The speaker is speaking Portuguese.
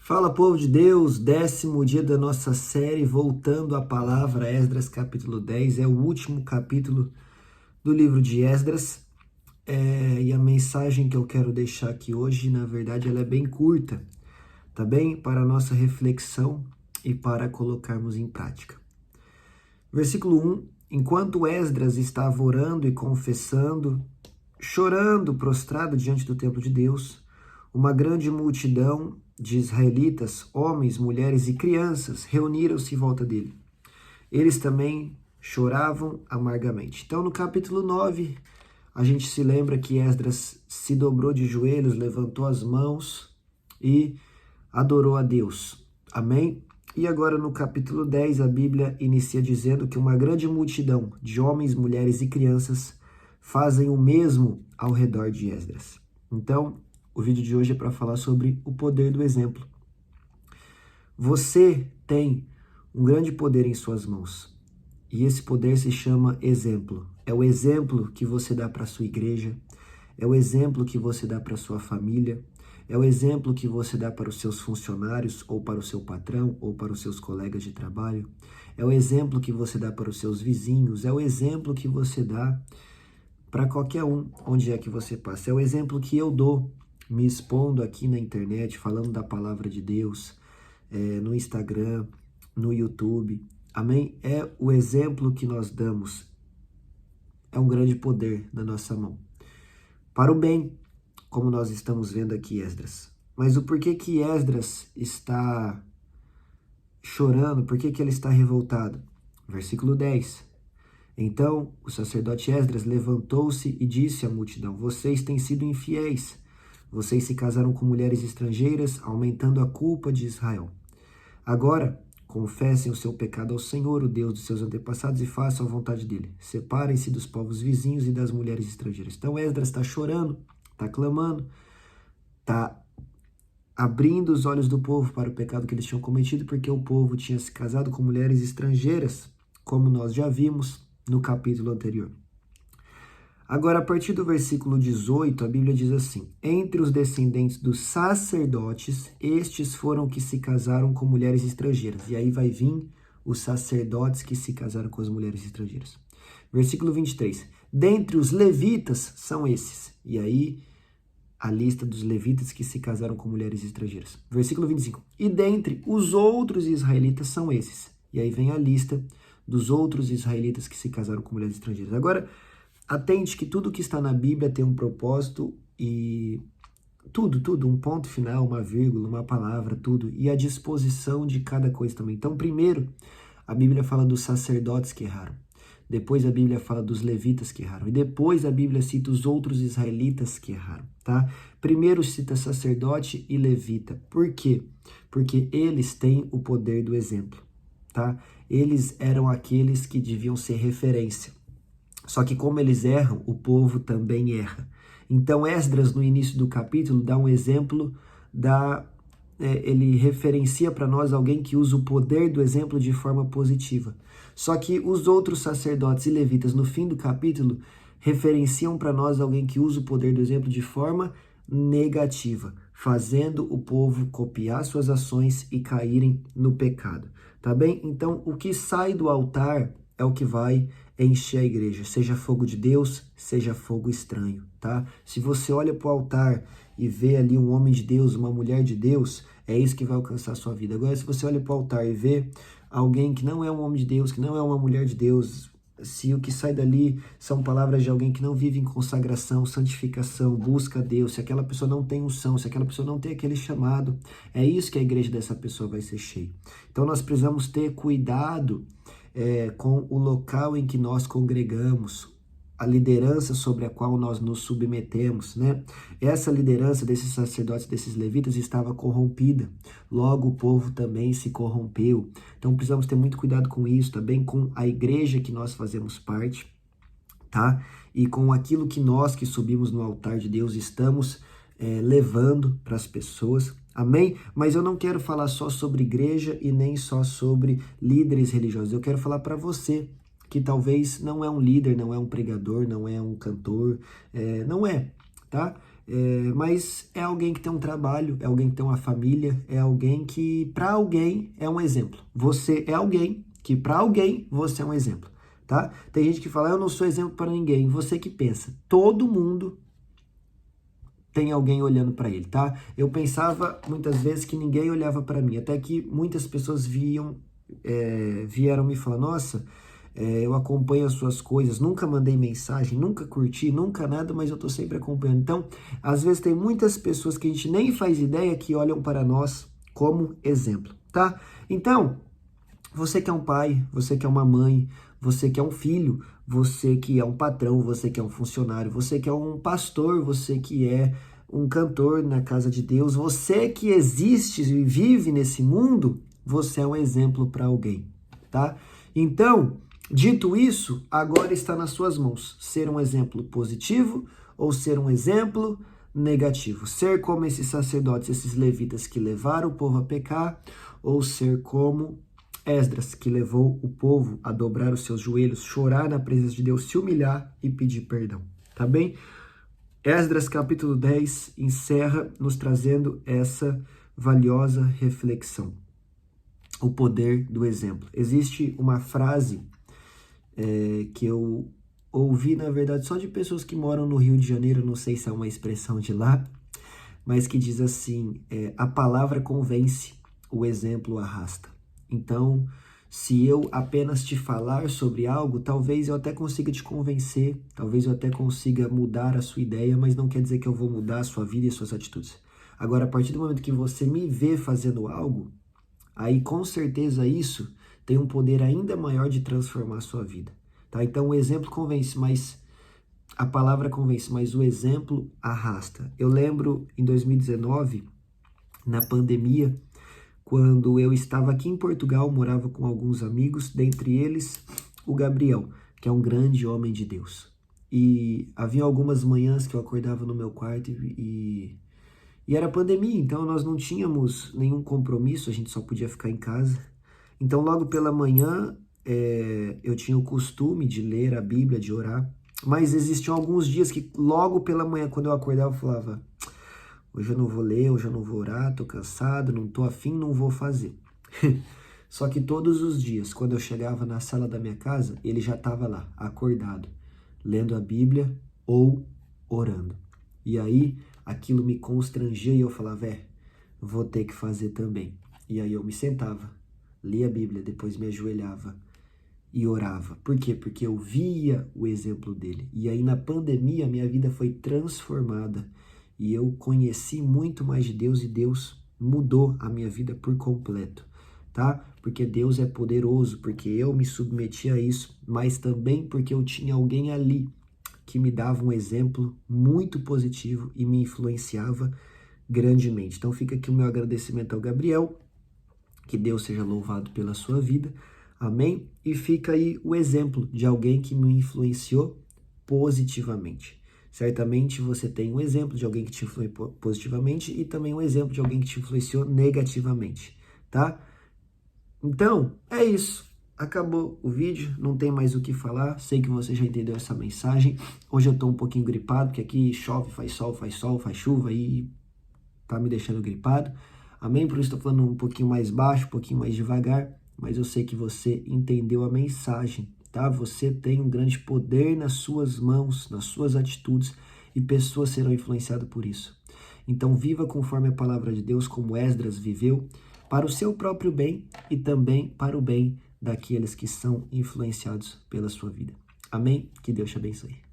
Fala, povo de Deus, 10º dia da nossa série, voltando à palavra, Esdras capítulo 10, é o último capítulo do livro de Esdras, e a mensagem que eu quero deixar aqui hoje, na verdade, ela é bem curta, tá bem? Para a nossa reflexão e para colocarmos em prática. Versículo 1, enquanto Esdras estava orando e confessando, chorando, prostrado diante do templo de Deus, uma grande multidão de israelitas, homens, mulheres e crianças, reuniram-se em volta dele. Eles também choravam amargamente. Então, no capítulo 9, a gente se lembra que Esdras se dobrou de joelhos, levantou as mãos e adorou a Deus. Amém? E agora, no capítulo 10, a Bíblia inicia dizendo que uma grande multidão de homens, mulheres e crianças fazem o mesmo ao redor de Esdras. Então, o vídeo de hoje é para falar sobre o poder do exemplo. Você tem um grande poder em suas mãos. E esse poder se chama exemplo. É o exemplo que você dá para a sua igreja, é o exemplo que você dá para a sua família, é o exemplo que você dá para os seus funcionários, ou para o seu patrão, ou para os seus colegas de trabalho, é o exemplo que você dá para os seus vizinhos, é o exemplo que você dá para qualquer um, onde é que você passa. É o exemplo que eu dou, me expondo aqui na internet, falando da palavra de Deus, no Instagram, no YouTube. Amém? É o exemplo que nós damos. É um grande poder na nossa mão. Para o bem, como nós estamos vendo aqui, Esdras. Mas o porquê que Esdras está chorando? Por que ele está revoltado? Versículo 10. Então o sacerdote Esdras levantou-se e disse à multidão: vocês têm sido infiéis. Vocês se casaram com mulheres estrangeiras, aumentando a culpa de Israel. Agora, confessem o seu pecado ao Senhor, o Deus dos seus antepassados, e façam a vontade dele. Separem-se dos povos vizinhos e das mulheres estrangeiras. Então Esdras está chorando, está clamando, está abrindo os olhos do povo para o pecado que eles tinham cometido, porque o povo tinha se casado com mulheres estrangeiras, como nós já vimos no capítulo anterior. Agora, a partir do versículo 18, a Bíblia diz assim: entre os descendentes dos sacerdotes, estes foram que se casaram com mulheres estrangeiras. E aí vai vir os sacerdotes que se casaram com as mulheres estrangeiras. Versículo 23, dentre os levitas são esses. E aí a lista dos levitas que se casaram com mulheres estrangeiras. Versículo 25, e dentre os outros israelitas são esses. E aí vem a lista dos outros israelitas que se casaram com mulheres estrangeiras. Agora, atente que tudo que está na Bíblia tem um propósito e tudo, um ponto final, uma vírgula, uma palavra, tudo. E a disposição de cada coisa também. Então, primeiro, a Bíblia fala dos sacerdotes que erraram. Depois a Bíblia fala dos levitas que erraram. E depois a Bíblia cita os outros israelitas que erraram, tá? Primeiro cita sacerdote e levita. Por quê? Porque eles têm o poder do exemplo, tá? Eles eram aqueles que deviam ser referência. Só que como eles erram, o povo também erra. Então Esdras, no início do capítulo, dá um exemplo, ele referencia para nós alguém que usa o poder do exemplo de forma positiva. Só que os outros sacerdotes e levitas, no fim do capítulo, referenciam para nós alguém que usa o poder do exemplo de forma negativa, fazendo o povo copiar suas ações e caírem no pecado. Tá bem? Então, o que sai do altar é o que vai encher a igreja, seja fogo de Deus, seja fogo estranho, tá? Se você olha para o altar e vê ali um homem de Deus, uma mulher de Deus, é isso que vai alcançar a sua vida. Agora, se você olha para o altar e vê alguém que não é um homem de Deus, que não é uma mulher de Deus, se o que sai dali são palavras de alguém que não vive em consagração, santificação, busca a Deus, se aquela pessoa não tem unção, se aquela pessoa não tem aquele chamado, é isso que a igreja dessa pessoa vai ser cheia. Então, nós precisamos ter cuidado com o local em que nós congregamos, a liderança sobre a qual nós nos submetemos, né? Essa liderança desses sacerdotes, desses levitas, estava corrompida. Logo, o povo também se corrompeu. Então, precisamos ter muito cuidado com isso, também com a igreja que nós fazemos parte, tá? E com aquilo que nós que subimos no altar de Deus estamos levando para as pessoas. Amém? Mas eu não quero falar só sobre igreja e nem só sobre líderes religiosos. Eu quero falar para você que talvez não é um líder, não é um pregador, não é um cantor, não é, tá? mas é alguém que tem um trabalho, é alguém que tem uma família, é alguém que para alguém é um exemplo. Você é alguém que para alguém você é um exemplo, tá? Tem gente que fala, eu não sou exemplo para ninguém. Você que pensa, todo mundo tem alguém olhando para ele, tá? Eu pensava muitas vezes que ninguém olhava para mim, até que muitas pessoas vieram me falar, nossa, eu acompanho as suas coisas, nunca mandei mensagem, nunca curti, nunca nada, mas eu tô sempre acompanhando. Então, às vezes tem muitas pessoas que a gente nem faz ideia que olham para nós como exemplo, tá? Então, você que é um pai, você que é uma mãe, você que é um filho, você que é um patrão, você que é um funcionário, você que é um pastor, você que é um cantor na casa de Deus, você que existe e vive nesse mundo, você é um exemplo para alguém, tá? Então, dito isso, agora está nas suas mãos ser um exemplo positivo ou ser um exemplo negativo. Ser como esses sacerdotes, esses levitas que levaram o povo a pecar, ou ser como Esdras, que levou o povo a dobrar os seus joelhos, chorar na presença de Deus, se humilhar e pedir perdão, tá bem? Esdras capítulo 10 encerra nos trazendo essa valiosa reflexão, o poder do exemplo. Existe uma frase que eu ouvi, na verdade, só de pessoas que moram no Rio de Janeiro, não sei se é uma expressão de lá, mas que diz assim, a palavra convence, o exemplo arrasta. Então, se eu apenas te falar sobre algo, talvez eu até consiga te convencer, talvez eu até consiga mudar a sua ideia, mas não quer dizer que eu vou mudar a sua vida e as suas atitudes. Agora, a partir do momento que você me vê fazendo algo, aí com certeza isso tem um poder ainda maior de transformar a sua vida, tá? Então, o exemplo convence, mas a palavra convence, mas o exemplo arrasta. Eu lembro em 2019, na pandemia, quando eu estava aqui em Portugal, morava com alguns amigos, dentre eles o Gabriel, que é um grande homem de Deus. E havia algumas manhãs que eu acordava no meu quarto e era pandemia, então nós não tínhamos nenhum compromisso, a gente só podia ficar em casa. Então logo pela manhã eu tinha o costume de ler a Bíblia, de orar, mas existiam alguns dias que logo pela manhã, quando eu acordava, eu falava, hoje eu não vou ler, hoje eu não vou orar, tô cansado, não tô afim, não vou fazer. Só que todos os dias, quando eu chegava na sala da minha casa, ele já estava lá, acordado, lendo a Bíblia ou orando. E aí, aquilo me constrangia e eu falava, vou ter que fazer também. E aí eu me sentava, lia a Bíblia, depois me ajoelhava e orava. Por quê? Porque eu via o exemplo dele. E aí na pandemia, minha vida foi transformada. E eu conheci muito mais de Deus e Deus mudou a minha vida por completo, tá? Porque Deus é poderoso, porque eu me submeti a isso, mas também porque eu tinha alguém ali que me dava um exemplo muito positivo e me influenciava grandemente. Então fica aqui o meu agradecimento ao Gabriel, que Deus seja louvado pela sua vida, amém? E fica aí o exemplo de alguém que me influenciou positivamente. Certamente você tem um exemplo de alguém que te influenciou positivamente e também um exemplo de alguém que te influenciou negativamente, tá? Então, é isso. Acabou o vídeo, não tem mais o que falar. Sei que você já entendeu essa mensagem. Hoje eu tô um pouquinho gripado, porque aqui chove, faz sol, faz chuva e tá me deixando gripado. Amém? Por isso estou falando um pouquinho mais baixo, um pouquinho mais devagar, mas eu sei que você entendeu a mensagem, tá? Você tem um grande poder nas suas mãos, nas suas atitudes, e pessoas serão influenciadas por isso. Então viva conforme a palavra de Deus, como Esdras viveu, para o seu próprio bem e também para o bem daqueles que são influenciados pela sua vida. Amém? Que Deus te abençoe.